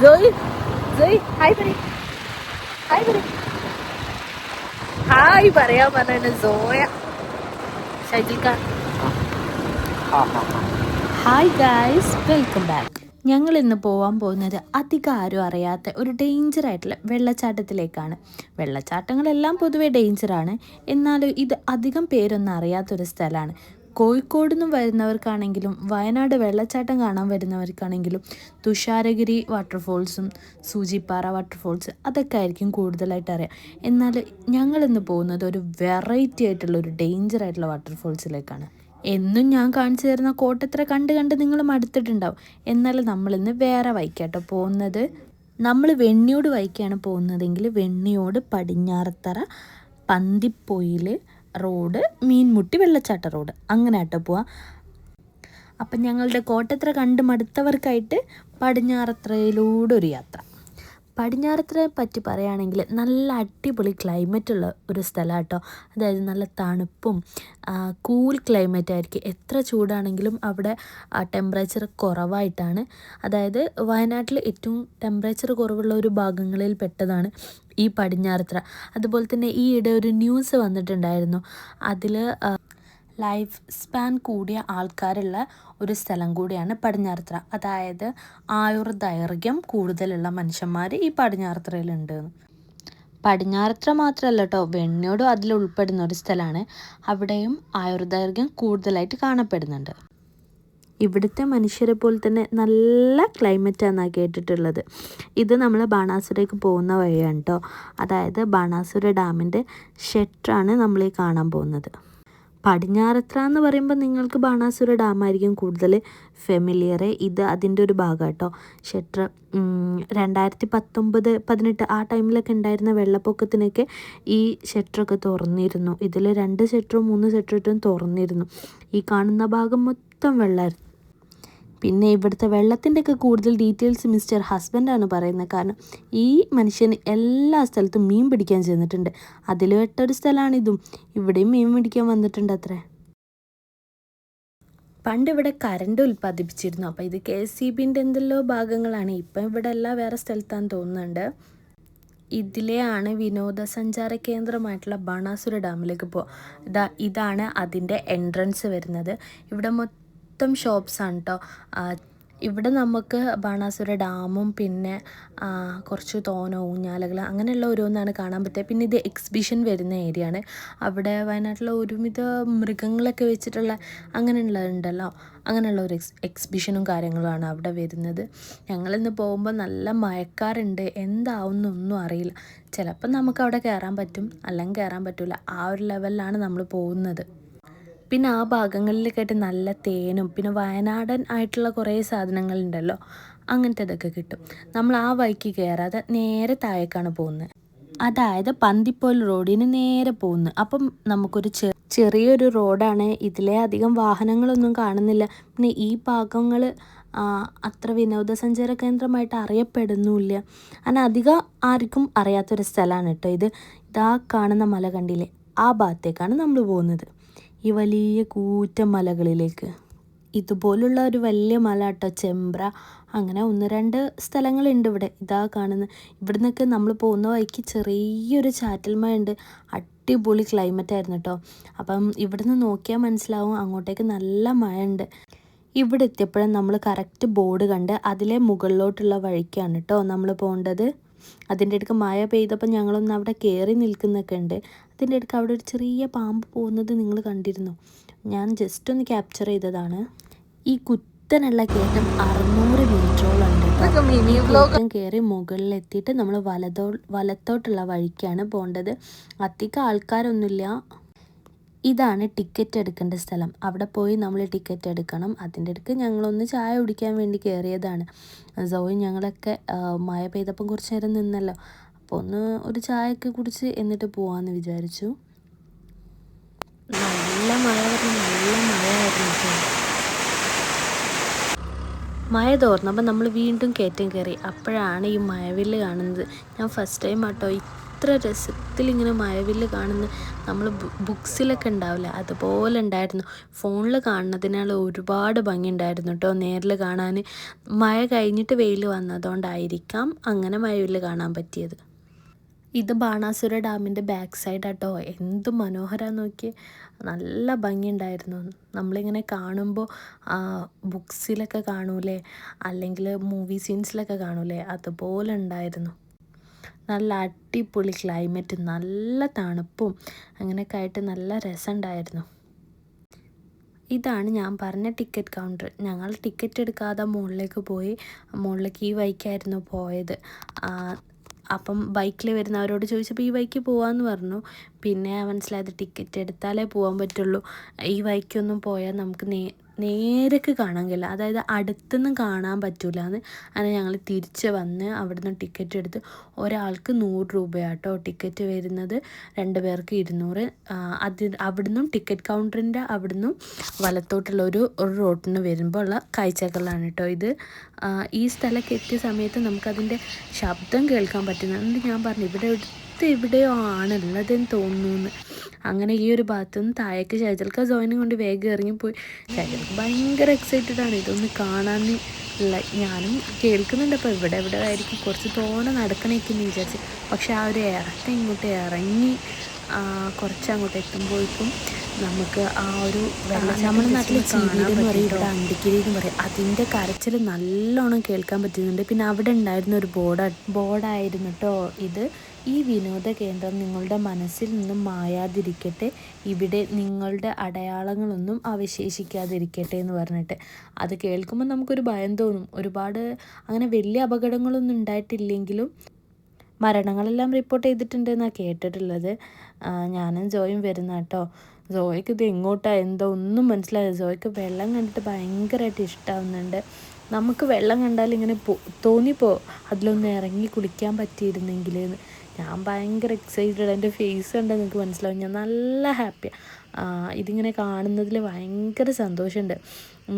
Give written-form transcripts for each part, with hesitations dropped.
Joy Joy hi പറ hi പറ hi പറയാൻ പറഞ്ഞാണ് സോയ ഷൈജിൽക്ക. Hi guys, welcome back. ഞങ്ങൾ ഇന്ന് പോകാൻ പോകുന്നത് അധികം ആരും അറിയാത്ത ഒരു ഡേഞ്ചർ ആയിട്ടുള്ള വെള്ളച്ചാട്ടത്തിലേക്കാണ്. വെള്ളച്ചാട്ടങ്ങളെല്ലാം പൊതുവേ ഡേഞ്ചറാണ്, എന്നാലും ഇത് അധികം പേരൊന്നും അറിയാത്തൊരു സ്ഥലമാണ്. കോഴിക്കോട് നിന്ന് വരുന്നവർക്കാണെങ്കിലും വയനാട് വെള്ളച്ചാട്ടം കാണാൻ വരുന്നവർക്കാണെങ്കിലും തുഷാരഗിരി വാട്ടർഫോൾസും സൂചിപ്പാറ വാട്ടർഫോൾസ് അതൊക്കെ ആയിരിക്കും കൂടുതലായിട്ട് അറിയാം. എന്നാൽ ഞങ്ങളിന്ന് പോകുന്നത് ഒരു വെറൈറ്റി ആയിട്ടുള്ള ഒരു ഡേഞ്ചർ ആയിട്ടുള്ള വാട്ടർഫോൾസിലേക്കാണ്. എന്നും ഞാൻ കാണിച്ചു തരുന്ന കോട്ടത്ര കണ്ട് കണ്ട് നിങ്ങൾ മടുത്തിട്ടുണ്ടാവും. എന്നാലും നമ്മളിന്ന് വേറെ വഴിക്കാട്ടോ പോകുന്നത്. നമ്മൾ വെണ്ണിയോട് വഴിക്കാണ് പോകുന്നതെങ്കിൽ വെണ്ണിയോട് പടിഞ്ഞാറത്തറ പന്തിപ്പൊയിൽ റോഡ് മീൻമുട്ടി വെള്ളച്ചാട്ട റോഡ് അങ്ങനെ ആട്ടോ പോവാം. അപ്പം ഞങ്ങളുടെ കോട്ടത്ര കണ്ട് മടുത്തവർക്കായിട്ട് പടിഞ്ഞാറത്തറയിലൂടെ ഒരു യാത്ര. പടിഞ്ഞാറത്തറയെ പറ്റി പറയുകയാണെങ്കിൽ നല്ല അടിപൊളി ക്ലൈമറ്റുള്ള ഒരു സ്ഥലം കേട്ടോ. അതായത് നല്ല തണുപ്പും കൂൾ ക്ലൈമറ്റ് ആയിരിക്കും. എത്ര ചൂടാണെങ്കിലും അവിടെ ടെമ്പറേച്ചർ കുറവായിട്ടാണ്. അതായത് വയനാട്ടിൽ ഏറ്റവും ടെമ്പറേച്ചർ കുറവുള്ള ഒരു ഭാഗങ്ങളിൽ പെട്ടതാണ് ഈ പടിഞ്ഞാറത്തറ. അതുപോലെ തന്നെ ഈയിടെ ഒരു ന്യൂസ് വന്നിട്ടുണ്ടായിരുന്നു. അതിൽ ലൈഫ് സ്പാൻ കൂടിയ ആൾക്കാരുള്ള ഒരു സ്ഥലം കൂടിയാണ് പടിഞ്ഞാറത്തറ. അതായത് ആയുർദൈർഘ്യം കൂടുതലുള്ള മനുഷ്യന്മാർ ഈ പടിഞ്ഞാറത്തറയിലുണ്ട്. പടിഞ്ഞാറത്തറ മാത്രമല്ല കേട്ടോ, വെണ്ണിയോടും അതിൽ ഉൾപ്പെടുന്ന ഒരു സ്ഥലമാണ്. അവിടെയും ആയുർദൈർഘ്യം കൂടുതലായിട്ട് കാണപ്പെടുന്നുണ്ട്. ഇവിടുത്തെ മനുഷ്യരെ പോലെ തന്നെ നല്ല ക്ലൈമറ്റാണെന്നാണ് കേട്ടിട്ടുള്ളത്. ഇത് നമ്മൾ ബാണാസുരേക്ക് പോകുന്ന വഴിയാണ് കേട്ടോ. അതായത് ബാണാസുര ഡാമിൻ്റെ ഷട്ടറാണ് നമ്മൾ ഈ കാണാൻ പോകുന്നത്. പടിഞ്ഞാറത്തറ എന്ന് പറയുമ്പോൾ നിങ്ങൾക്ക് ബാണാസുര ഡാമായിരിക്കും കൂടുതൽ ഫെമിലിയറെ. ഇത് അതിൻ്റെ ഒരു ഭാഗം കേട്ടോ. ഷട്ടർ 2019-18 ആ ടൈമിലൊക്കെ ഉണ്ടായിരുന്ന വെള്ളപ്പൊക്കത്തിനൊക്കെ ഈ ഷട്ടറൊക്കെ തുറന്നിരുന്നു. ഇതിൽ 2 ഷട്ടറും 3 ഷട്ടറും തുറന്നിരുന്നു. ഈ കാണുന്ന ഭാഗം മൊത്തം വെള്ളമായിരുന്നു. പിന്നെ ഇവിടുത്തെ വെള്ളത്തിൻ്റെയൊക്കെ കൂടുതൽ ഡീറ്റെയിൽസ് മിസ്റ്റർ ഹസ്ബൻഡാണ് പറയുന്നത്. കാരണം ഈ മനുഷ്യന് എല്ലാ സ്ഥലത്തും മീൻ പിടിക്കാൻ ചെന്നിട്ടുണ്ട്. അതിൽ പെട്ടൊരു സ്ഥലമാണിതും. ഇവിടെയും മീൻ പിടിക്കാൻ വന്നിട്ടുണ്ട് അത്രേ. പണ്ട് ഇവിടെ കറണ്ട് ഉൽപ്പാദിപ്പിച്ചിരുന്നു. അപ്പോൾ ഇത് KSEBിൻ്റെ എന്തെല്ലോ ഭാഗങ്ങളാണ്. ഇപ്പം ഇവിടെ എല്ലാം വേറെ സ്ഥലത്താന്ന് തോന്നുന്നുണ്ട്. ഇതിലെയാണ് വിനോദസഞ്ചാര കേന്ദ്രമായിട്ടുള്ള ബാണാസുര ഡാമിലേക്ക് പോകുക. ഇതാണ് അതിൻ്റെ എൻട്രൻസ് വരുന്നത്. ഇവിടെ മൊത്തം ഷോപ്സാണ് കേട്ടോ. ഇവിടെ നമുക്ക് ബാണാസുര ഡാമും പിന്നെ കുറച്ച് ഊഞ്ഞാലകൾ അങ്ങനെയുള്ള ഓരോന്നാണ് കാണാൻ പറ്റുക. പിന്നെ ഇത് എക്സിബിഷൻ വരുന്ന ഏരിയ ആണ്. അവിടെ വയനാട്ടിലെ ഒരുവിധ മൃഗങ്ങളൊക്കെ വെച്ചിട്ടുള്ള അങ്ങനെയുള്ളതുണ്ടല്ലോ, അങ്ങനെയുള്ള ഒരു എക്സിബിഷനും കാര്യങ്ങളുമാണ് അവിടെ വരുന്നത്. ഞങ്ങളിന്ന് പോകുമ്പോൾ നല്ല മഴക്കാറുണ്ട്. എന്താവുന്നൊന്നും അറിയില്ല. ചിലപ്പോൾ നമുക്ക് അവിടെ കയറാൻ പറ്റും, അല്ലെങ്കിൽ കയറാൻ പറ്റില്ല. ആ ഒരു ലെവലിലാണ് നമ്മൾ പോകുന്നത്. പിന്നെ ആ ഭാഗങ്ങളിലേക്കായിട്ട് നല്ല തേനും പിന്നെ വയനാടൻ ആയിട്ടുള്ള കുറേ സാധനങ്ങളുണ്ടല്ലോ, അങ്ങനത്തേതൊക്കെ കിട്ടും. നമ്മൾ ആ വഴിക്ക് കയറാതെ നേരെ താഴേക്കാണ് പോകുന്നത്. അതായത് പന്തിപ്പോൽ റോഡിന് നേരെ പോകുന്നത്. അപ്പം നമുക്കൊരു ചെറിയൊരു റോഡാണ്. ഇതിലെ അധികം വാഹനങ്ങളൊന്നും കാണുന്നില്ല. പിന്നെ ഈ ഭാഗങ്ങൾ അത്ര വിനോദസഞ്ചാര കേന്ദ്രമായിട്ട് അറിയപ്പെടുന്നുമില്ല. അങ്ങനെ അധികം ആർക്കും അറിയാത്തൊരു സ്ഥലമാണ് കേട്ടോ ഇത്. ഇതാ കാണുന്ന മല കണ്ടില്ലേ, ആ ഭാഗത്തേക്കാണ് നമ്മൾ പോകുന്നത്. ഈ വലിയ കൂറ്റൻ മലകളിലേക്ക്. ഇതുപോലുള്ള ഒരു വലിയ മല കേട്ടോ ചെമ്പ്ര. അങ്ങനെ 1-2 സ്ഥലങ്ങളുണ്ട് ഇവിടെ. ഇതാ കാണുന്നത്. ഇവിടെ നിന്നൊക്കെ നമ്മൾ പോകുന്ന വഴിക്ക് ചെറിയൊരു ചാറ്റൽ മഴ ഉണ്ട്. അടിപൊളി ക്ലൈമറ്റ് ആയിരുന്നു കേട്ടോ. അപ്പം ഇവിടുന്ന് നോക്കിയാൽ മനസ്സിലാവും അങ്ങോട്ടേക്ക് നല്ല മഴ ഉണ്ട്. ഇവിടെ എത്തിയപ്പോഴും നമ്മൾ കറക്റ്റ് ബോർഡ് കണ്ട് അതിലെ മുകളിലോട്ടുള്ള വഴിക്കാണ് കേട്ടോ നമ്മൾ പോകേണ്ടത്. അതിൻ്റെ ഇടയ്ക്ക് മഴ പെയ്തപ്പോൾ ഞങ്ങളൊന്ന് അവിടെ കയറി നിൽക്കുന്നൊക്കെ ഉണ്ട്. അതിൻ്റെ ഇടയ്ക്ക് അവിടെ ഒരു ചെറിയ പാമ്പ് പോകുന്നത് നിങ്ങൾ കണ്ടിരുന്നു. ഞാൻ ജസ്റ്റ് ഒന്ന് ക്യാപ്ചർ ചെയ്തതാണ്. ഈ കുത്തനുള്ള കയറ്റം 600 മീറ്ററോളം ഉണ്ട്. കയറി മുകളിലെത്തിയിട്ട് നമ്മൾ വലത്തോട്ടുള്ള വഴിക്കാണ് പോകേണ്ടത്. അധികം ആൾക്കാരൊന്നുമില്ല. ഇതാണ് ടിക്കറ്റ് എടുക്കേണ്ട സ്ഥലം. അവിടെ പോയി നമ്മൾ ടിക്കറ്റ് എടുക്കണം. അതിൻ്റെ ഇടയ്ക്ക് ഞങ്ങളൊന്ന് ചായ കുടിക്കാൻ വേണ്ടി കയറിയതാണ്. സോയും ഞങ്ങളൊക്കെ മഴ പെയ്തപ്പം കുറച്ച് നേരം നിന്നല്ലോ. അപ്പോൾ ഒരു ചായയൊക്കെ കുടിച്ച് എന്നിട്ട് പോകാമെന്ന് വിചാരിച്ചു. നല്ല മഴയായിരുന്നു. മഴ തോർന്നപ്പോൾ നമ്മൾ വീണ്ടും കയറ്റം കയറി. അപ്പോഴാണ് ഈ മഴവില്ല് കാണുന്നത്. ഞാൻ ഫസ്റ്റ് ടൈം ആട്ടോ എത്ര രസത്തിലിങ്ങനെ മഴവില്ല് കാണുന്ന നമ്മൾ ബുക്സിലൊക്കെ ഉണ്ടാവില്ല അതുപോലെ ഉണ്ടായിരുന്നു. ഫോണിൽ കാണുന്നതിനാൽ ഒരുപാട് ഭംഗി ഉണ്ടായിരുന്നു കേട്ടോ നേരിൽ കാണാൻ. മഴ കഴിഞ്ഞിട്ട് വെയിൽ വന്നതുകൊണ്ടായിരിക്കാം അങ്ങനെ മഴവില്ല് കാണാൻ പറ്റിയത്. ഇത് ബാണാസുര ഡാമിൻ്റെ ബാക്ക് സൈഡാട്ടോ. എന്ത് മനോഹരമാണെന്ന് നോക്കി, നല്ല ഭംഗിയുണ്ടായിരുന്നു. നമ്മളിങ്ങനെ കാണുമ്പോൾ ബുക്സിലൊക്കെ കാണൂലേ, അല്ലെങ്കിൽ മൂവി സീൻസിലൊക്കെ കാണൂലേ, അതുപോലെ ഉണ്ടായിരുന്നു. നല്ല അടിപൊളി ക്ലൈമറ്റ്, നല്ല തണുപ്പും അങ്ങനെയൊക്കെ ആയിട്ട് നല്ല രസമുണ്ടായിരുന്നു. ഇതാണ് ഞാൻ പറഞ്ഞ ടിക്കറ്റ് കൗണ്ടർ. ഞങ്ങൾ ടിക്കറ്റ് എടുക്കാതെ മുകളിലേക്ക് പോയി. മുകളിലേക്ക് ഈ വഴിക്കായിരുന്നു പോയത്. അപ്പം ബൈക്കിൽ വരുന്നവരോട് ചോദിച്ചപ്പോൾ ഈ വഴിക്ക് പോകാമെന്ന് പറഞ്ഞു. പിന്നെ മനസ്സിലായത് ടിക്കറ്റ് എടുത്താലേ പോകാൻ പറ്റുള്ളൂ. ഈ വഴിക്കൊന്നും പോയാൽ നമുക്ക് നേരക്ക് കാണാൻ കഴിയില്ല, അതായത് അടുത്തൊന്നും കാണാൻ പറ്റില്ല എന്ന്. അങ്ങനെ ഞങ്ങൾ തിരിച്ച് വന്ന് അവിടുന്ന് ടിക്കറ്റ് എടുത്ത് ഒരാൾക്ക് 100 രൂപയാട്ടോ ടിക്കറ്റ് വരുന്നത്, 2 പേർക്ക് 200. അവിടുന്നും ടിക്കറ്റ് കൗണ്ടറിൻ്റെ അവിടുന്നും വലത്തോട്ടുള്ള ഒരു റോഡിന് വരുമ്പോൾ ഉള്ള കാഴ്ചകളാണ് കേട്ടോ ഇത്. ഈ സ്ഥലമൊക്കെ എത്തിയ സമയത്ത് നമുക്കതിൻ്റെ ശബ്ദം കേൾക്കാൻ പറ്റുന്നുണ്ട്. ഞാൻ പറഞ്ഞു എവിടെയോ ആണുള്ളതെന്ന് തോന്നുന്നു. അങ്ങനെ ഈ ഒരു ഭാഗത്തു നിന്ന് താഴേക്ക് ഷൈജൽക്ക ജോയിനും കൊണ്ട് വേഗം ഇറങ്ങിപ്പോയി. ഷൈജൽക്ക് ഭയങ്കര എക്സൈറ്റഡ് ആണ് ഇതൊന്ന് കാണാൻ ഉള്ള. ഞാനും കേൾക്കുന്നുണ്ട് അപ്പോൾ ഇവിടെ ആയിരിക്കും, കുറച്ച് തോനെ നടക്കണേക്കെന്ന് വിചാരിച്ച്. പക്ഷെ ആ ഒരു ഇറക്കം ഇങ്ങോട്ട് ഇറങ്ങി കുറച്ചങ്ങോട്ട് എത്തുമ്പോഴേക്കും നമുക്ക് ആ ഒരു നമ്മുടെ നാട്ടിൽ ചീവീട് എന്ന് പറയും, ഇവിടെ അണ്ടിക്കിരി എന്ന് പറയും, അതിൻ്റെ കരച്ചിൽ നല്ലോണം കേൾക്കാൻ പറ്റുന്നുണ്ട്. പിന്നെ അവിടെ ഉണ്ടായിരുന്ന ഒരു ബോർഡായിരുന്നു കേട്ടോ ഇത്. ഈ വിനോദ കേന്ദ്രം നിങ്ങളുടെ മനസ്സിൽ നിന്നും മായാതിരിക്കട്ടെ, ഇവിടെ നിങ്ങളുടെ അടയാളങ്ങളൊന്നും അവശേഷിക്കാതിരിക്കട്ടെ എന്ന് പറഞ്ഞിട്ട്. അത് കേൾക്കുമ്പോൾ നമുക്കൊരു ഭയം തോന്നും. ഒരുപാട് അങ്ങനെ വലിയ അപകടങ്ങളൊന്നും ഉണ്ടായിട്ടില്ലെങ്കിലും മരണങ്ങളെല്ലാം റിപ്പോർട്ട് ചെയ്തിട്ടുണ്ടെന്നാണ് കേട്ടിട്ടുള്ളത്. ഞാനും ജോയും വരുന്ന കേട്ടോ. ജോയ്ക്ക് ഇത് എങ്ങോട്ടാണ് എന്തോ ഒന്നും മനസ്സിലായത്. ജോയ്ക്ക് വെള്ളം കണ്ടിട്ട് ഭയങ്കരമായിട്ട് ഇഷ്ടമാവുന്നുണ്ട്. നമുക്ക് വെള്ളം കണ്ടാൽ ഇങ്ങനെ തോന്നിപ്പോ അതിലൊന്ന് ഇറങ്ങി കുളിക്കാൻ പറ്റിയിരുന്നെങ്കിൽ. ഞാൻ ഭയങ്കര എക്സൈറ്റഡ്. എൻ്റെ ഫേസ് കണ്ടാൽ നിങ്ങൾക്ക് മനസ്സിലാവും, ഞാൻ നല്ല ഹാപ്പിയാണ്. ഇതിങ്ങനെ കാണുന്നതിൽ ഭയങ്കര സന്തോഷമുണ്ട്.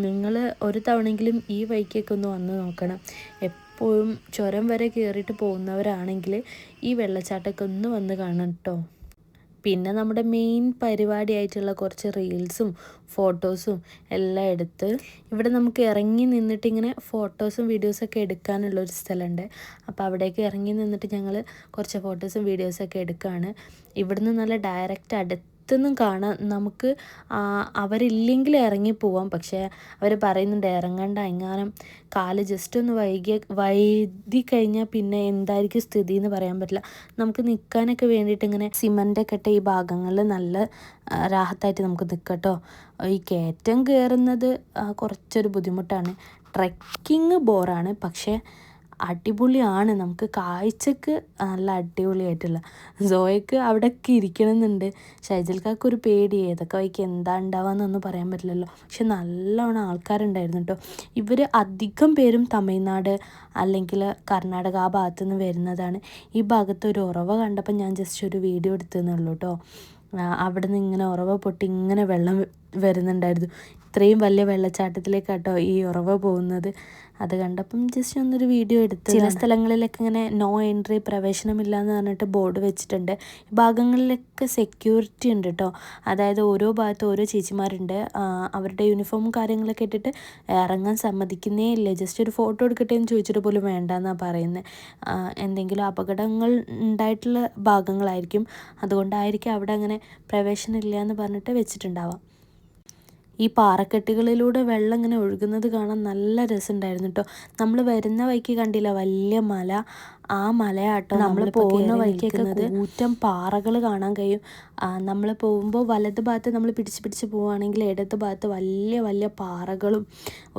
നിങ്ങൾ ഒരു തവണയെങ്കിലും ഈ വഴിക്കൊക്കെ ഒന്ന് വന്ന് നോക്കണം. എപ്പോഴും ചുരം വരെ കയറിയിട്ട് പോകുന്നവരാണെങ്കിൽ ഈ വെള്ളച്ചാട്ടമൊക്കെ ഒന്ന് വന്ന് കാണണം കേട്ടോ. പിന്നെ നമ്മുടെ മെയിൻ പരിപാടിയായിട്ടുള്ള കുറച്ച് റീൽസും ഫോട്ടോസും എല്ലാം എടുത്ത് ഇവിടെ നമുക്ക് ഇറങ്ങി നിന്നിട്ട് ഇങ്ങനെ ഫോട്ടോസും വീഡിയോസൊക്കെ എടുക്കാനുള്ളൊരു സ്ഥലമുണ്ട്. അപ്പോൾ അവിടേക്ക് ഇറങ്ങി നിന്നിട്ട് ഞങ്ങൾ കുറച്ച് ഫോട്ടോസും വീഡിയോസൊക്കെ എടുക്കുകയാണ്. ഇവിടുന്ന് നല്ല ഡയറക്റ്റ് അടുത്തൊന്നും കാണാൻ നമുക്ക് അവരില്ലെങ്കിൽ ഇറങ്ങിപ്പോവാം. പക്ഷേ അവർ പറയുന്നുണ്ട് ഇറങ്ങണ്ട, എങ്ങാനും കാല് ജസ്റ്റ് ഒന്ന് വൈദി കഴിഞ്ഞാൽ പിന്നെ എന്തായിരിക്കും സ്ഥിതി എന്ന് പറയാൻ പറ്റില്ല. നമുക്ക് നിൽക്കാനൊക്കെ വേണ്ടിയിട്ട് ഇങ്ങനെ സിമൻ്റൊക്കെ ഇട്ട ഈ ഭാഗങ്ങളിൽ നല്ല രാഹത്തായിട്ട് നമുക്ക് നിൽക്കട്ടോ. ഈ കയറ്റം കയറുന്നത് കുറച്ചൊരു ബുദ്ധിമുട്ടാണ്. ട്രെക്കിങ് ബോറാണ്, പക്ഷേ അടിപൊളിയാണ്. നമുക്ക് കാഴ്ചക്ക് നല്ല അടിപൊളിയായിട്ടുള്ള. സോയക്ക് അവിടെയൊക്കെ ഇരിക്കണമെന്നുണ്ട്. ഷൈജൽക്കാക്കൊരു പേടി, ഏതൊക്കെ വഴിക്ക് എന്താ ഉണ്ടാവാന്നൊന്നും പറയാൻ പറ്റില്ലല്ലോ. പക്ഷെ നല്ലോണം ആൾക്കാരുണ്ടായിരുന്നു കേട്ടോ. ഇവർ അധികം പേരും തമിഴ്നാട് അല്ലെങ്കിൽ കർണാടക ആ ഭാഗത്തു നിന്ന് വരുന്നതാണ്. ഈ ഭാഗത്ത് ഒരു ഉറവ കണ്ടപ്പോൾ ഞാൻ ജസ്റ്റ് ഒരു വീഡിയോ എടുത്തെന്നുള്ളൂ കേട്ടോ. അവിടെ നിന്ന് ഇങ്ങനെ ഉറവ പൊട്ടി ഇങ്ങനെ വെള്ളം വരുന്നുണ്ടായിരുന്നു. ഇത്രയും വലിയ വെള്ളച്ചാട്ടത്തിലേക്കാട്ടോ ഈ ഉറവ പോകുന്നത്. അത് കണ്ടപ്പം ജസ്റ്റ് ഒന്നൊരു വീഡിയോ എടുത്ത്. ചില സ്ഥലങ്ങളിലൊക്കെ ഇങ്ങനെ നോ എൻട്രി, പ്രവേശനമില്ല എന്ന് പറഞ്ഞിട്ട് ബോർഡ് വെച്ചിട്ടുണ്ട്. ഈ ഭാഗങ്ങളിലൊക്കെ സെക്യൂരിറ്റി ഉണ്ട് കേട്ടോ. അതായത് ഓരോ ഭാഗത്ത് ഓരോ ചേച്ചിമാരുണ്ട്. അവരുടെ യൂണിഫോമും കാര്യങ്ങളൊക്കെ ഇട്ടിട്ട് ഇറങ്ങാൻ സമ്മതിക്കുന്നേ ഇല്ല. ജസ്റ്റ് ഒരു ഫോട്ടോ എടുക്കട്ടെ എന്ന് ചോദിച്ചിട്ട് പോലും വേണ്ടെന്നാണ് പറയുന്നത്. എന്തെങ്കിലും അപകടങ്ങൾ ഉണ്ടായിട്ടുള്ള ഭാഗങ്ങളായിരിക്കും, അതുകൊണ്ടായിരിക്കും അവിടെ അങ്ങനെ പ്രവേശനമില്ല എന്ന് പറഞ്ഞിട്ട് വെച്ചിട്ടുണ്ടാവാം. ഈ പാറക്കെട്ടുകളിലൂടെ വെള്ളം ഇങ്ങനെ ഒഴുകുന്നത് കാണാൻ നല്ല രസമുണ്ടായിരുന്നു കേട്ടോ. നമ്മൾ വരുന്ന വഴിക്ക് കണ്ടില്ല വലിയ മല, ആ മലയാട്ടോ നമ്മൾ പോകുന്ന വഴിക്കൊക്കെ കൂറ്റം പാറകൾ കാണാൻ കഴിയും. നമ്മൾ പോകുമ്പോൾ വലത് ഭാഗത്ത് നമ്മൾ പിടിച്ച് പോവുകയാണെങ്കിൽ ഇടത് ഭാഗത്ത് വലിയ വലിയ പാറകളും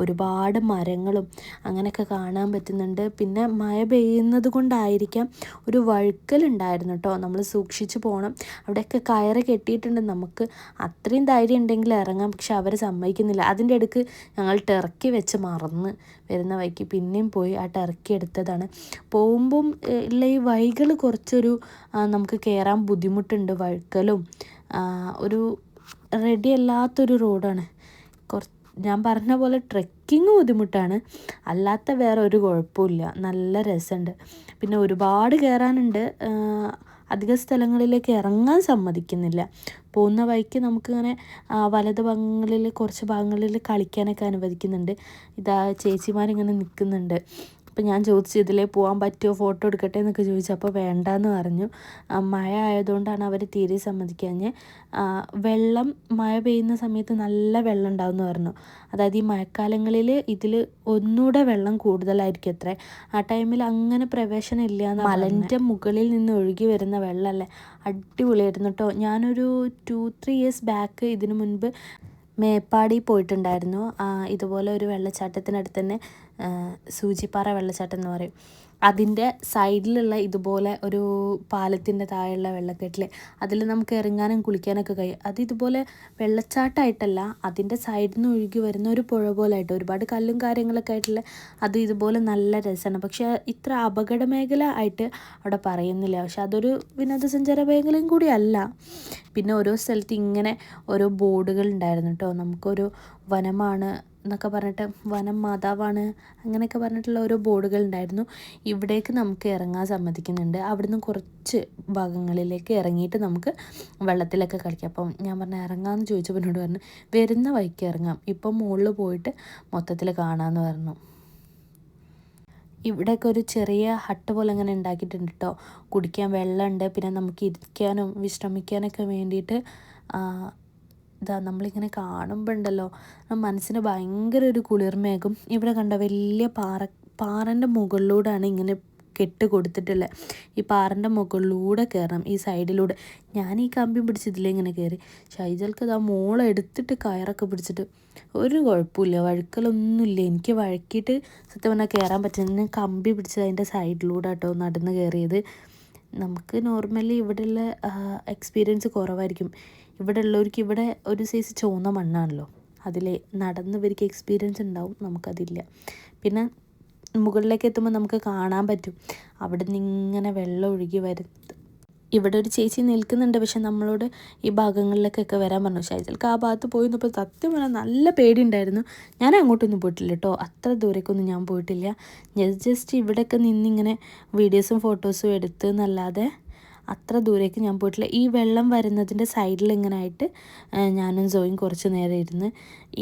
ഒരുപാട് മരങ്ങളും അങ്ങനെയൊക്കെ കാണാൻ പറ്റുന്നുണ്ട്. പിന്നെ മഴ പെയ്യുന്നത് കൊണ്ടായിരിക്കാം ഒരു വഴുക്കലുണ്ടായിരുന്നു കേട്ടോ. നമ്മൾ സൂക്ഷിച്ച് പോകണം. അവിടെയൊക്കെ കയറ് കെട്ടിയിട്ടുണ്ട്. നമുക്ക് അത്രയും ധൈര്യം ഉണ്ടെങ്കിൽ ഇറങ്ങാം, പക്ഷെ അവർ സമ്മതിക്കുന്നില്ല. അതിൻ്റെ ഇടയ്ക്ക് ഞങ്ങൾ ടെറക്കി വെച്ച് മറന്ന് വരുന്ന വഴിക്ക് പിന്നെയും പോയി ആ ടെറക്കി എടുത്തതാണ്. പോകുമ്പം ഉള്ള ഈ വഴികൾ കുറച്ചൊരു നമുക്ക് കയറാൻ ബുദ്ധിമുട്ടുണ്ട്. വഴുക്കലും ഒരു റെഡി അല്ലാത്തൊരു റോഡാണ്. ഞാൻ പറഞ്ഞ പോലെ ട്രെക്കിങ് ബുദ്ധിമുട്ടാണ്, അല്ലാത്ത വേറെ ഒരു കുഴപ്പമില്ല. നല്ല രസമുണ്ട്. പിന്നെ ഒരുപാട് കയറാനുണ്ട്. അധിക സ്ഥലങ്ങളിലേക്ക് ഇറങ്ങാൻ സമ്മതിക്കുന്നില്ല. പോകുന്ന വഴിക്ക് നമുക്കിങ്ങനെ വലത് ഭാഗങ്ങളിൽ കുറച്ച് ഭാഗങ്ങളിൽ കളിക്കാനൊക്കെ അനുവദിക്കുന്നുണ്ട്. ഇതാ ചേച്ചിമാരിങ്ങനെ നിൽക്കുന്നുണ്ട്. അപ്പോൾ ഞാൻ ചോദിച്ചു ഇതിലേ പോകാൻ പറ്റുമോ, ഫോട്ടോ എടുക്കട്ടെ എന്നൊക്കെ ചോദിച്ചു. അപ്പോൾ വേണ്ടാന്ന് പറഞ്ഞു. മഴ ആയതുകൊണ്ടാണ് അവർ തീരെ സമ്മതിക്കാഞ്ഞ്. വെള്ളം മഴ പെയ്യുന്ന സമയത്ത് നല്ല വെള്ളം ഉണ്ടാവുമെന്ന് പറഞ്ഞു. അതായത് ഈ മഴക്കാലങ്ങളിൽ ഇതിൽ ഒന്നുകൂടെ വെള്ളം കൂടുതലായിരിക്കും അത്രേ. ആ ടൈമിൽ അങ്ങനെ പ്രവേശനം ഇല്ല എന്ന്. മലൻ്റെ മുകളിൽ നിന്ന് ഒഴുകി വരുന്ന വെള്ളമല്ലേ, അടിപൊളിയായിരുന്നു കേട്ടോ. ഞാനൊരു 2-3 ഇയേഴ്സ് ബാക്ക് ഇതിനു മുൻപ് മേപ്പാടി പോയിട്ടുണ്ടായിരുന്നു. ഇതുപോലെ ഒരു വെള്ളച്ചാട്ടത്തിനടുത്ത് തന്നെ സൂചിപ്പാറ വെള്ളച്ചാട്ടം എന്ന് പറയും. അതിൻ്റെ സൈഡിലുള്ള ഇതുപോലെ ഒരു പാലത്തിൻ്റെ താഴെയുള്ള വെള്ളക്കെട്ടിൽ അതിൽ നമുക്ക് ഇറങ്ങാനും കുളിക്കാനൊക്കെ കഴിയും. അത് ഇതുപോലെ വെള്ളച്ചാട്ടമായിട്ടല്ല, അതിൻ്റെ സൈഡിൽ നിന്ന് ഒഴുകി വരുന്ന ഒരു പുഴ പോലെ ആയിട്ട് ഒരുപാട് കല്ലും കാര്യങ്ങളൊക്കെ ആയിട്ടുള്ള അത് ഇതുപോലെ നല്ല രസമാണ്. പക്ഷേ ഇത്ര അപകട മേഖല ആയിട്ട് അവിടെ പറയുന്നില്ല. പക്ഷെ അതൊരു വിനോദസഞ്ചാര മേഖലയും കൂടി അല്ല. പിന്നെ ഓരോ സ്ഥലത്ത് ഇങ്ങനെ ഓരോ ബോർഡുകൾ ഉണ്ടായിരുന്നു കേട്ടോ. നമുക്കൊരു വനമാണ് എന്നൊക്കെ പറഞ്ഞിട്ട്, വനം മാതാവാണ് അങ്ങനെയൊക്കെ പറഞ്ഞിട്ടുള്ള ഓരോ ബോർഡുകൾ ഉണ്ടായിരുന്നു. ഇവിടേക്ക് നമുക്ക് ഇറങ്ങാൻ സമ്മതിക്കുന്നുണ്ട്. അവിടുന്ന് കുറച്ച് ഭാഗങ്ങളിലേക്ക് ഇറങ്ങിയിട്ട് നമുക്ക് വെള്ളത്തിലൊക്കെ കളിക്കാം. അപ്പം ഞാൻ പറഞ്ഞു ഇറങ്ങാമെന്ന് ചോദിച്ചപ്പോൾ എന്നോട് പറഞ്ഞു വരുന്ന വഴിക്ക് ഇറങ്ങാം, ഇപ്പം മുകളിൽ പോയിട്ട് മൊത്തത്തിൽ കാണാമെന്ന് പറഞ്ഞു. ഇവിടെയൊക്കെ ഒരു ചെറിയ ഹട്ട് പോലെ അങ്ങനെ ഉണ്ടാക്കിയിട്ടുണ്ട് കേട്ടോ. കുടിക്കാൻ വെള്ളമുണ്ട്. പിന്നെ നമുക്ക് ഇരിക്കാനും വിശ്രമിക്കാനൊക്കെ വേണ്ടിയിട്ട് ഇതാ നമ്മളിങ്ങനെ കാണുമ്പോൾ ഉണ്ടല്ലോ മനസ്സിന് ഭയങ്കര ഒരു കുളിർമയാകും. ഇവിടെ കണ്ട വലിയ പാറൻ്റെ മുകളിലൂടെയാണ് ഇങ്ങനെ കെട്ട് കൊടുത്തിട്ടുള്ളത്. ഈ പാറൻ്റെ മുകളിലൂടെ കയറണം, ഈ സൈഡിലൂടെ. ഞാൻ ഈ കമ്പി പിടിച്ചതിലേ ഇങ്ങനെ കയറി. ഷൈജൽക്ക് ഇതാ മോളെ എടുത്തിട്ട് കയറൊക്കെ പിടിച്ചിട്ട് ഒരു കുഴപ്പമില്ല, വഴുക്കലൊന്നുമില്ല. എനിക്ക് വഴക്കിയിട്ട് സത്യം പറഞ്ഞാൽ കയറാൻ പറ്റുന്നത് ഞാൻ കമ്പി പിടിച്ചത് അതിൻ്റെ സൈഡിലൂടെ കേട്ടോ നടന്ന് കയറിയത്. നമുക്ക് നോർമലി ഇവിടെയുള്ള എക്സ്പീരിയൻസ് കുറവായിരിക്കും. ഇവിടെ ഉള്ളവർക്ക് ഇവിടെ ഒരു സൈസ് ചുവന്ന മണ്ണാണല്ലോ, അതിൽ നടന്നവർക്ക് എക്സ്പീരിയൻസ് ഉണ്ടാവും, നമുക്കതില്ല. പിന്നെ മുകളിലേക്ക് എത്തുമ്പോൾ നമുക്ക് കാണാൻ പറ്റും അവിടെ നിന്ന് ഇങ്ങനെ വെള്ളം ഒഴുകി വരുന്നത്. ഇവിടെ ഒരു ചേച്ചി നിൽക്കുന്നുണ്ട്, പക്ഷെ നമ്മളോട് ഈ ഭാഗങ്ങളിലേക്കൊക്കെ വരാൻ പറഞ്ഞു. ഷൈജൽക്ക് ആ ഭാഗത്ത് പോയി നിന്നപ്പോൾ സത്യം പറഞ്ഞാൽ നല്ല പേടിയുണ്ടായിരുന്നു. ഞാൻ അങ്ങോട്ടൊന്നും പോയിട്ടില്ല കേട്ടോ, അത്ര ദൂരേക്കൊന്നും ഞാൻ പോയിട്ടില്ല. ജസ്റ്റ് ഇവിടെയൊക്കെ നിന്നിങ്ങനെ വീഡിയോസും ഫോട്ടോസും എടുത്ത് എന്നല്ലാതെ അത്ര ദൂരേക്ക് ഞാൻ പോയിട്ടില്ല. ഈ വെള്ളം വരുന്നതിൻ്റെ സൈഡിൽ ഇങ്ങനെ ആയിട്ട് ഞാനും സോയും കുറച്ച് നേരം ഇരുന്ന്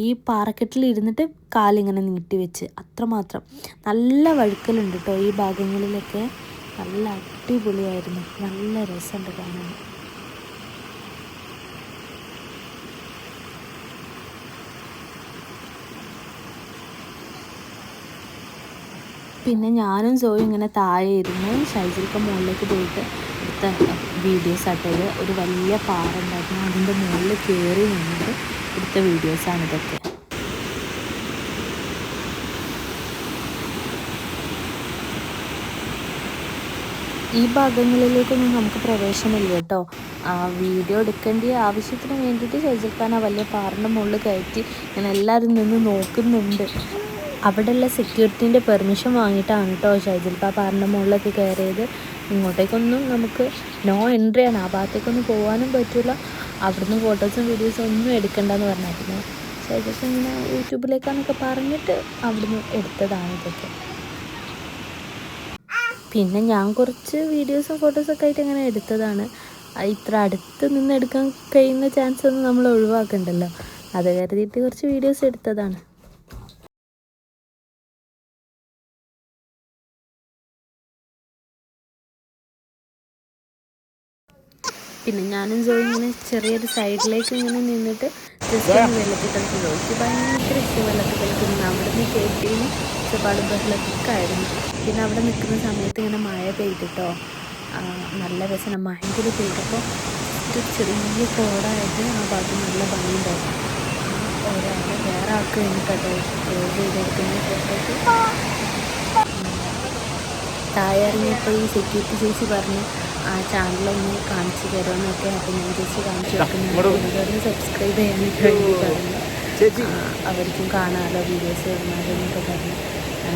ഈ പാറക്കെട്ടിൽ ഇരുന്നിട്ട് കാലിങ്ങനെ നീട്ടി വെച്ച്, അത്രമാത്രം. നല്ല വഴുക്കലുണ്ട് കേട്ടോ ഈ ഭാഗങ്ങളിലൊക്കെ. നല്ല അടിപൊളിയായിരുന്നു, നല്ല രസമുണ്ട് കാണാൻ. പിന്നെ ഞാനും സോയും ഇങ്ങനെ താഴെ ഇരുന്ന് ഷൈജൽക്ക് മുകളിലേക്ക് പോയിട്ട് എടുത്ത വീഡിയോസ് ആട്ടത്. ഒരു വലിയ പാറ ഉണ്ടായിരുന്നു, അതിൻ്റെ മുകളിൽ കയറി നിന്നിട്ട് എടുത്ത വീഡിയോസാണ് ഇതൊക്കെ. ഈ ഭാഗങ്ങളിലേക്കൊന്നും നമുക്ക് പ്രവേശനമില്ല കേട്ടോ. വീഡിയോ എടുക്കേണ്ട ആവശ്യത്തിന് വേണ്ടിയിട്ട് ഷൈജൽഖാൻ ആ വലിയ പാറിൻ്റെ മുകളിൽ കയറ്റി ഞാൻ എല്ലാവരും നിന്ന് നോക്കുന്നുണ്ട്. അവിടെയുള്ള സെക്യൂരിറ്റീൻ്റെ പെർമിഷൻ വാങ്ങിയിട്ടാണ് കേട്ടോ ഷൈജൽഖാൻ പാറിൻ്റെ മുകളിലൊക്കെ കയറിയത്. ഇങ്ങോട്ടേക്കൊന്നും നമുക്ക് നോ എൻട്രി ആണ്, ആ ഭാഗത്തേക്കൊന്നും പോകാനും പറ്റില്ല. അവിടുന്ന് ഫോട്ടോസും വീഡിയോസും ഒന്നും എടുക്കണ്ടെന്ന് പറഞ്ഞാൽ പിന്നെ ഷൈജൽഖാൻ ഇങ്ങനെ യൂട്യൂബിലേക്കാന്നൊക്കെ പറഞ്ഞിട്ട് അവിടുന്ന് എടുത്തതാണ് ഇതൊക്കെ. പിന്നെ ഞാൻ കുറച്ച് വീഡിയോസും ഫോട്ടോസൊക്കെ ആയിട്ട് അങ്ങനെ എടുത്തതാണ്. ഇത്ര അടുത്ത് നിന്ന് എടുക്കാൻ കഴിയുന്ന ചാൻസ് ഒന്നും നമ്മൾ ഒഴിവാക്കണ്ടല്ലോ, അത് കരുതിയിട്ട് കുറച്ച് വീഡിയോസ് എടുത്തതാണ്. പിന്നെ ഞാനും ജോയി ഇങ്ങനെ ചെറിയൊരു സൈഡിലേക്ക് ഇങ്ങനെ നിന്നിട്ട് ജസ്റ്റ് ഒന്ന് വെള്ളത്തിൽ കളിച്ച് ജോയിക്ക് ഭയങ്കര ഇഷ്ടം വെള്ളത്തിൽ കളിക്കുന്നു. അവിടെ നിന്ന് കേട്ടിയും ഒരുപാട് ബഹളമൊക്കെ ആയിരുന്നു. പിന്നെ അവിടെ നിൽക്കുന്ന സമയത്ത് ഇങ്ങനെ മഴ പെയ്തിട്ടോ നല്ല രസമാണ്. മഴ കൂടി പെയ്തപ്പോൾ ഒരു ചെറിയ കോടായിട്ട് ആ ഭാഗത്ത് നല്ല ഭംഗിയുണ്ടായിരുന്നു. ഒരാൾ വേറെ ആൾക്ക് വേണ്ടിയിട്ടോ ചെയ്തെടുക്കുന്ന ഫോട്ടോക്ക്. താഴെ ഇറങ്ങിയപ്പോൾ ഈ സെക്യൂരിറ്റി ചേച്ചി പറഞ്ഞു ആ ചാനലൊന്ന് കാണിച്ചു തരുമെന്നൊക്കെ. അപ്പോൾ ഞാൻ ചേച്ചി കാണിച്ചു കൊടുക്കുന്നു, സബ്സ്ക്രൈബ് ചെയ്യാനൊക്കെ വേണ്ടി പറഞ്ഞു. അവർക്കും കാണാമല്ലോ വീഡിയോസ് വരുന്നതെന്നൊക്കെ പറഞ്ഞു.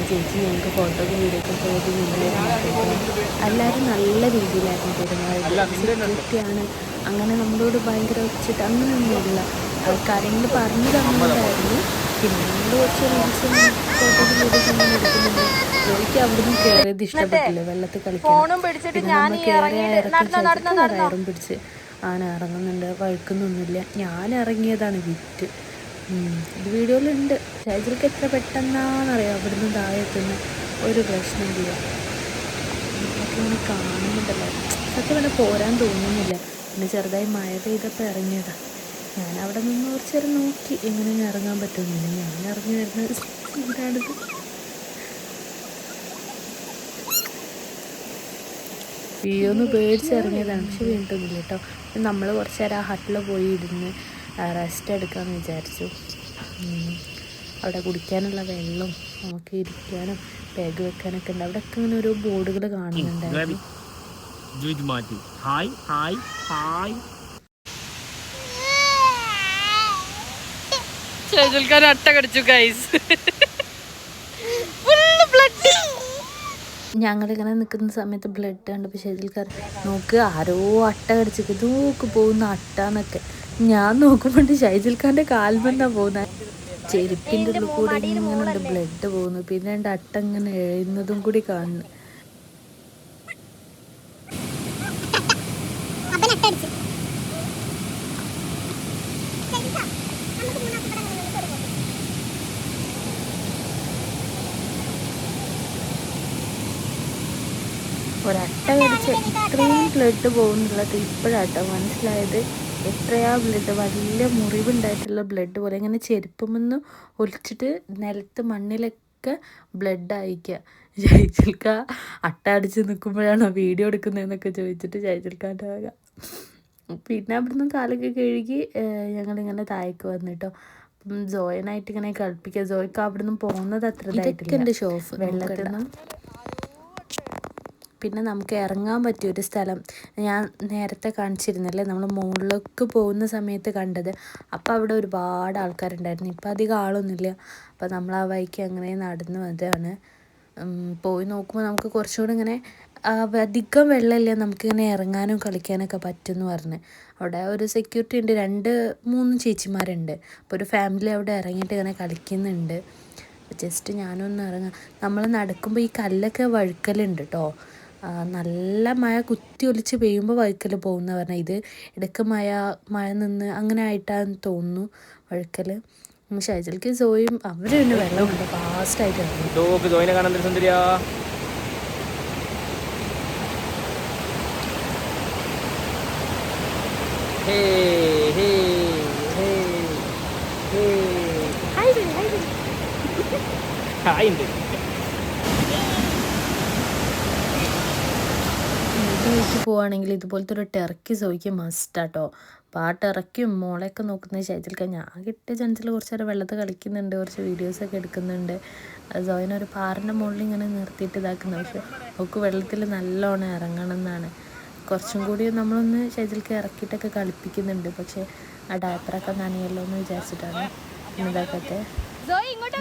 ചേച്ചി ഞങ്ങൾക്ക് ഫോട്ടോക്കും വീഡിയോക്കും പോകുന്നില്ല. എല്ലാവരും നല്ല രീതിയിലായിരുന്നു പെരുമാറിയത്. സെക്യൂരിറ്റിയാണ് അങ്ങനെ നമ്മളോട് ഭയങ്കര വെച്ചിട്ട് അങ്ങനെയൊന്നുമില്ല. കാര്യങ്ങൾ പറഞ്ഞു തന്നിട്ടായിരുന്നു. പിന്നെ നമ്മൾ കുറച്ച് റീൽസും ഫോട്ടോസും വീഡിയോസൊന്നും എടുക്കുന്നുണ്ട്. ജോലിക്ക് അവിടുന്ന് കയറിയത് ഇഷ്ടപ്പെട്ടില്ല, വെള്ളത്തിൽ കളിക്കണം. പിന്നെ നമ്മൾ കയറി ഇറക്കി കയറും പിടിച്ച് ആന ഇറങ്ങുന്നുണ്ട്, വഴുക്കുന്നൊന്നുമില്ല. ഞാൻ ഇറങ്ങിയതാണ് വിറ്റ്. ഇത് വീഡിയോയിലുണ്ട്. ഷൈജൽക്ക് എത്ര പെട്ടെന്നാണെന്നറിയാം അവിടുന്ന് താഴെത്തുന്ന ഒരു പ്രശ്നമില്ല. ഇതൊക്കെ ഇങ്ങനെ കാണുന്നുണ്ടല്ലോ, സത്യം പറഞ്ഞാൽ പോരാൻ തോന്നുന്നില്ല. പിന്നെ ചെറുതായി മഴ പെയ്തപ്പോൾ ഇറങ്ങിയതാണ്. ഞാൻ അവിടെ നിന്ന് കുറച്ച് നേരം നോക്കി എങ്ങനെ ഇറങ്ങാൻ പറ്റുമെന്നില്ല. ഞാൻ ഇറങ്ങി വരുന്നത് സീനാണിത്. വീഴൊന്ന് പേടിച്ചിറങ്ങിയതാണ്, പക്ഷെ വീണിട്ടൊന്നുമില്ല കേട്ടോ. നമ്മൾ കുറച്ച് നേരം ആ ഹട്ടിൽ പോയി ഇരുന്ന് റെസ്റ്റ് എടുക്കാമെന്ന് വിചാരിച്ചു. അവിടെ കുടിക്കാനുള്ള വെള്ളവും നമുക്ക് ഇരിക്കാനും ബാഗ് വെക്കാനൊക്കെ ഉണ്ട്. അവിടെയൊക്കെ ഇങ്ങനെ ഓരോ ബോർഡുകൾ കാണുന്നുണ്ടായിരുന്നു. അട്ട കടിച്ചു ഗൈസ്. ഞങ്ങളിങ്ങനെ നിൽക്കുന്ന സമയത്ത് ബ്ലഡ് കണ്ടപ്പോൾ ഷെജിൽക്കാർ നോക്ക് ആരോ അട്ട കടിച്ചിട്ട് നോക്ക് പോകുന്ന അട്ടാന്നൊക്കെ. ഞാൻ നോക്കുമ്പോണ്ട് ഷൈജിൽഖാൻ്റെ കാൽമെന്നാണ് പോകുന്നത്. ചെരുപ്പിൻ്റെ ഉള്ളിൽ കൂടെ ഇങ്ങനെ ബ്ലഡ് പോകുന്നു. പിന്നെ എൻ്റെ അട്ട ഇങ്ങനെ എഴുന്നതും കൂടി കാണുന്നു. ഒരട്ട കടിച്ച് ഇത്രയും ബ്ലഡ് പോകുന്നുള്ളത് ഇപ്പോഴാട്ടോ മനസ്സിലായത്. എത്രയാ ബ്ലഡ്, വലിയ മുറിവുണ്ടായിട്ടുള്ള ബ്ലഡ് പോലെ ഇങ്ങനെ ചെരുപ്പമെന്ന് ഒലിച്ചിട്ട് നിലത്ത് മണ്ണിലൊക്കെ ബ്ലഡ് അയക്കുക. ജയിച്ചിൽക്ക അട്ട അടിച്ച് നിൽക്കുമ്പോഴാണോ വീഡിയോ എടുക്കുന്നതെന്നൊക്കെ ചോദിച്ചിട്ട് ജയിച്ചിൽക്കാൻ്റെ വക. പിന്നെ അവിടുന്ന് കാലൊക്കെ കഴുകി ഞങ്ങളിങ്ങനെ താഴേക്ക് വന്നിട്ടോ. ജോയനായിട്ട് ഇങ്ങനെ കളിപ്പിക്കുക. ജോയ്ക്ക് അവിടുന്ന് പോകുന്നത് അത്ര ഇതായിട്ടില്ല ഷോഫ് വെള്ളത്തിൽ നിന്നും. പിന്നെ നമുക്ക് ഇറങ്ങാൻ പറ്റിയൊരു സ്ഥലം ഞാൻ നേരത്തെ കാണിച്ചിരുന്നല്ലേ, നമ്മൾ മുകളിലേക്ക് പോകുന്ന സമയത്ത് കണ്ടത്. അപ്പോൾ അവിടെ ഒരുപാട് ആൾക്കാരുണ്ടായിരുന്നു. ഇപ്പോൾ അധികം ആളൊന്നുമില്ല. അപ്പോൾ നമ്മൾ ആ വഴിക്ക് അങ്ങനെ നടന്നു വന്നതാണ്. പോയി നോക്കുമ്പോൾ നമുക്ക് കുറച്ചുകൂടി ഇങ്ങനെ അധികം വെള്ളമില്ല, നമുക്കിങ്ങനെ ഇറങ്ങാനും കളിക്കാനൊക്കെ പറ്റുമെന്ന് പറഞ്ഞ്. അവിടെ ഒരു സെക്യൂരിറ്റി ഉണ്ട്, 2-3 ചേച്ചിമാരുണ്ട്. അപ്പോൾ ഒരു ഫാമിലി അവിടെ ഇറങ്ങിയിട്ട് ഇങ്ങനെ കളിക്കുന്നുണ്ട്. ജസ്റ്റ് ഞാനൊന്ന് ഇറങ്ങാം. നമ്മൾ നടക്കുമ്പോൾ ഈ കല്ലൊക്കെ വഴുക്കലുണ്ട് കേട്ടോ. നല്ല മഴ കുത്തി ഒലിച്ച് പെയ്യുമ്പോൾ വഴുക്കൽ പോകുന്ന പറഞ്ഞാൽ, ഇത് ഇടയ്ക്ക് മഴ നിന്ന് അങ്ങനെ ആയിട്ടാന്ന് തോന്നുന്നു വഴുക്കൽ. ഷൈജൽക്ക് സോയും അവർ പിന്നെ വെള്ളമുണ്ട് ഫാസ്റ്റായിട്ട് ഇറങ്ങി. വീട്ടിലേക്ക് പോവുകയാണെങ്കിൽ ഇതുപോലത്തെ ഒരു ടെറക്കി സോയ്ക്ക് മസ്റ്റാട്ടോ. അപ്പോൾ ആ ടെറക്കും മോളെയൊക്കെ നോക്കുന്നത് ഷൈജൽക്ക. ഞാൻ കിട്ടിയ ചാൻസിൽ കുറച്ച് നേരം വെള്ളത്തിൽ കളിക്കുന്നുണ്ട്, കുറച്ച് വീഡിയോസൊക്കെ എടുക്കുന്നുണ്ട്. സോയിനൊരു പാറിൻ്റെ മുകളിൽ ഇങ്ങനെ നിർത്തിയിട്ട് ഇതാക്കുന്നത്. പക്ഷെ അവൾക്ക് വെള്ളത്തിൽ നല്ലോണം ഇറങ്ങണം എന്നാണ്. കുറച്ചും കൂടി നമ്മളൊന്ന് ഷൈജൽക്ക് ഇറക്കിയിട്ടൊക്കെ കളിപ്പിക്കുന്നുണ്ട്. പക്ഷേ ആ ഡയപ്പറൊക്കെ നനയല്ലോ എന്ന് വിചാരിച്ചിട്ടാണ് ഇതാക്കത്തെ.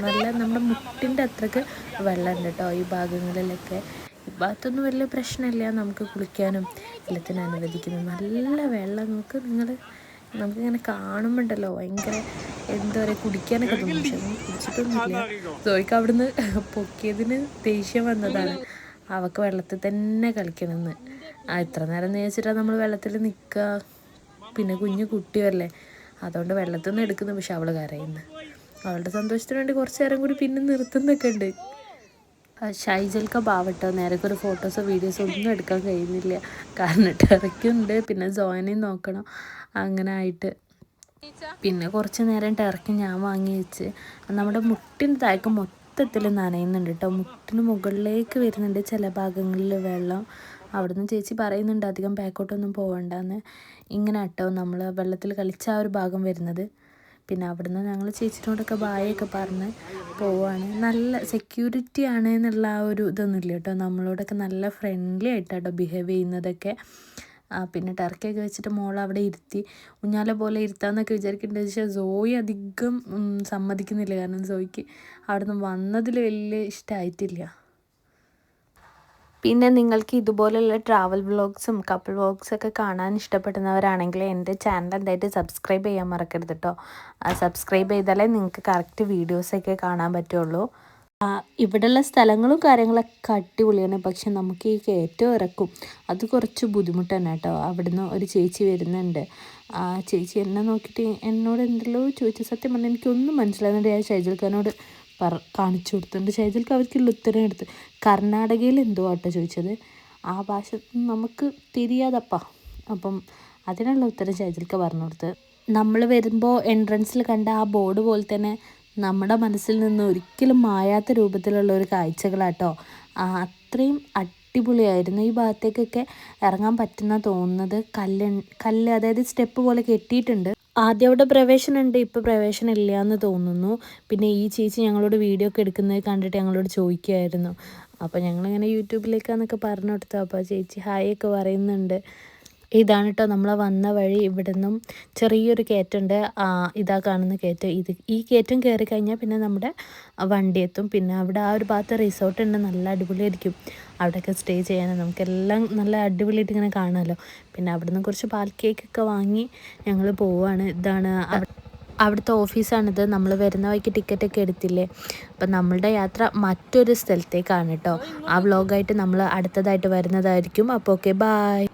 നല്ല നമ്മുടെ മുട്ടിൻ്റെ അത്രയ്ക്ക് വെള്ളമുണ്ട് കേട്ടോ ഈ ഭാഗങ്ങളിലൊക്കെ. ഈ ഭാഗത്തൊന്നും വലിയ പ്രശ്നമില്ല, നമുക്ക് കുളിക്കാനും എല്ലാത്തിനും അനുവദിക്കുന്നു. നല്ല വെള്ളം നമുക്കിങ്ങനെ കാണുമ്പോണ്ടല്ലോ ഭയങ്കര എന്താ പറയുക, കുടിക്കാനൊക്കെ തോന്നും. പക്ഷെ കുടിച്ചിട്ടൊന്നുമില്ല. സോയ്ക്ക് അവിടുന്ന് പൊക്കിയതിന് ദേഷ്യം വന്നതാണ്, അവൾക്ക് വെള്ളത്തിൽ തന്നെ കളിക്കണമെന്ന്. ഇത്ര നേരം നേച്ചിട്ടാണ് നമ്മൾ വെള്ളത്തിൽ നിൽക്കുക. പിന്നെ കുഞ്ഞു കുട്ടിയല്ലേ, അതുകൊണ്ട് വെള്ളത്തിൽ നിന്ന് എടുക്കുന്നു. പക്ഷെ അവൾ കരയുന്നു. അവളുടെ സന്തോഷത്തിന് വേണ്ടി കുറച്ച് നേരം കൂടി പിന്നെ നിർത്തുന്നൊക്കെ ഉണ്ട്. ഷൈജൽക്ക പാവട്ടോ, നേരൊക്കെ ഒരു ഫോട്ടോസോ വീഡിയോസോ ഒന്നും എടുക്കാൻ കഴിയുന്നില്ല. കാരണം ടെറക്കുണ്ട്, പിന്നെ സോയനെയും നോക്കണം, അങ്ങനെ ആയിട്ട്. പിന്നെ കുറച്ച് നേരം ടെറക്ക് ഞാൻ വാങ്ങി വെച്ച്. നമ്മുടെ മുട്ടിന് താഴേക്ക് മൊത്തത്തിൽ നനയുന്നുണ്ട് കേട്ടോ. മുട്ടിന് മുകളിലേക്ക് വരുന്നുണ്ട് ചില ഭാഗങ്ങളിൽ വെള്ളം. അവിടുന്ന് ചേച്ചി പറയുന്നുണ്ട് അധികം ബാക്കോട്ടൊന്നും പോകണ്ടെന്ന്. ഇങ്ങനെ കേട്ടോ നമ്മൾ വെള്ളത്തിൽ കളിച്ച ആ ഒരു ഭാഗം വരുന്നത്. പിന്നെ അവിടുന്ന് ഞങ്ങൾ ചേച്ചിനോടൊക്കെ ബായൊക്കെ പറഞ്ഞ് പോവാണ്. നല്ല സെക്യൂരിറ്റി ആണ് എന്നുള്ള ആ ഒരു ഇതൊന്നുമില്ല കേട്ടോ. നമ്മളോടൊക്കെ നല്ല ഫ്രണ്ട്ലി ആയിട്ടാട്ടോ ബിഹേവ് ചെയ്യുന്നതൊക്കെ. പിന്നെ ടർക്കിയൊക്കെ വെച്ചിട്ട് മോളെ അവിടെ ഇരുത്തി ഊഞ്ഞാല പോലെ ഇരുത്താമെന്നൊക്കെ വിചാരിക്കുന്നുണ്ട്. പക്ഷേ സോയി അധികം സമ്മതിക്കുന്നില്ല. കാരണം സോയിക്ക് അവിടെ നിന്ന് വന്നതിൽ വലിയ ഇഷ്ടമായിട്ടില്ല. പിന്നെ നിങ്ങൾക്ക് ഇതുപോലുള്ള ട്രാവൽ വ്ളോഗ്സും കപ്പിൾ വ്ളോഗ്സൊക്കെ കാണാൻ ഇഷ്ടപ്പെടുന്നവരാണെങ്കിൽ എൻ്റെ ചാനൽ എന്തായിട്ട് സബ്സ്ക്രൈബ് ചെയ്യാൻ മറക്കരുത് കേട്ടോ. സബ്സ്ക്രൈബ് ചെയ്താലേ നിങ്ങൾക്ക് കറക്റ്റ് വീഡിയോസൊക്കെ കാണാൻ പറ്റുള്ളൂ. ഇവിടെയുള്ള സ്ഥലങ്ങളും കാര്യങ്ങളൊക്കെ അടിപൊളിയാണ്. പക്ഷെ നമുക്ക് ഈ കയറ്റം ഇറക്കും അത് കുറച്ച് ബുദ്ധിമുട്ട് തന്നെ കേട്ടോ. അവിടുന്ന് ഒരു ചേച്ചി വരുന്നുണ്ട്. ആ ചേച്ചി എന്നെ നോക്കിയിട്ട് എന്നോട് എന്തെല്ലോ ചോദിച്ചു. സത്യം പറഞ്ഞാൽ എനിക്കൊന്നും മനസ്സിലാകുന്നുണ്ട്. ഞാൻ ഷൈജൽഖാനോട് കാണിച്ചു കൊടുത്തിട്ടുണ്ട്. ഷൈജൽക്ക് അവർക്കുള്ള ഉത്തരം എടുത്ത് കർണാടകയിൽ എന്തോ ആട്ടോ ചോദിച്ചത്. ആ ഭാഷ നമുക്ക് തിരിയാതപ്പാ. അപ്പം അതിനുള്ള ഉത്തരം ഷൈജൽക്ക് പറഞ്ഞു കൊടുത്ത്. നമ്മൾ വരുമ്പോൾ എൻട്രൻസിൽ കണ്ട ആ ബോർഡ് പോലെ തന്നെ നമ്മുടെ മനസ്സിൽ നിന്ന് ഒരിക്കലും മായാത്ത രൂപത്തിലുള്ള ഒരു കാഴ്ചകളാട്ടോ. അത്രയും അടിപൊളിയായിരുന്നു. ഈ ഭാഗത്തേക്കൊക്കെ ഇറങ്ങാൻ പറ്റുന്ന തോന്നുന്നത്. കല്ല് അതായത് സ്റ്റെപ്പ് പോലെ കെട്ടിയിട്ടുണ്ട്. ആദ്യം അവിടെ പ്രവേശനമുണ്ട്, ഇപ്പോൾ പ്രവേശനം ഇല്ല എന്ന് തോന്നുന്നു. പിന്നെ ഈ ചേച്ചി ഞങ്ങളോട് വീഡിയോ ഒക്കെ എടുക്കുന്നത് കണ്ടിട്ട് ഞങ്ങളോട് ചോദിക്കുമായിരുന്നു. അപ്പോൾ ഞങ്ങളിങ്ങനെ യൂട്യൂബിലേക്കാന്നൊക്കെ പറഞ്ഞു കൊടുത്തു. അപ്പോൾ ചേച്ചി ഹായ് ഒക്കെ പറയുന്നുണ്ട്. ഇതാണ് കേട്ടോ നമ്മൾ വന്ന വഴി. ഇവിടെ നിന്നും ചെറിയൊരു കയറ്റമുണ്ട്. ഇതാ കാണുന്ന കയറ്റം. ഈ കയറ്റം കയറി കഴിഞ്ഞാൽ പിന്നെ നമ്മുടെ വണ്ടി എത്തും. പിന്നെ അവിടെ ആ ഒരു ഭാഗത്ത് റിസോർട്ട് ഉണ്ട്, നല്ല അടിപൊളിയായിരിക്കും. അവിടെയൊക്കെ സ്റ്റേ ചെയ്യാൻ നമുക്കെല്ലാം നല്ല അടിപൊളിയായിട്ട് ഇങ്ങനെ കാണാമല്ലോ. പിന്നെ അവിടെ നിന്ന് കുറച്ച് പാൽ കേക്കൊക്കെ വാങ്ങി ഞങ്ങൾ പോവുകയാണ്. ഇതാണ് അവിടുത്തെ ഓഫീസാണിത്. നമ്മൾ വരുന്ന വഴിക്ക് ടിക്കറ്റൊക്കെ എടുത്തില്ലേ. അപ്പം നമ്മളുടെ യാത്ര മറ്റൊരു സ്ഥലത്തേക്കാണ് കേട്ടോ. ആ വ്ളോഗായിട്ട് നമ്മൾ അടുത്തതായിട്ട് വരുന്നതായിരിക്കും. അപ്പോൾ ഓക്കെ, ബായ്.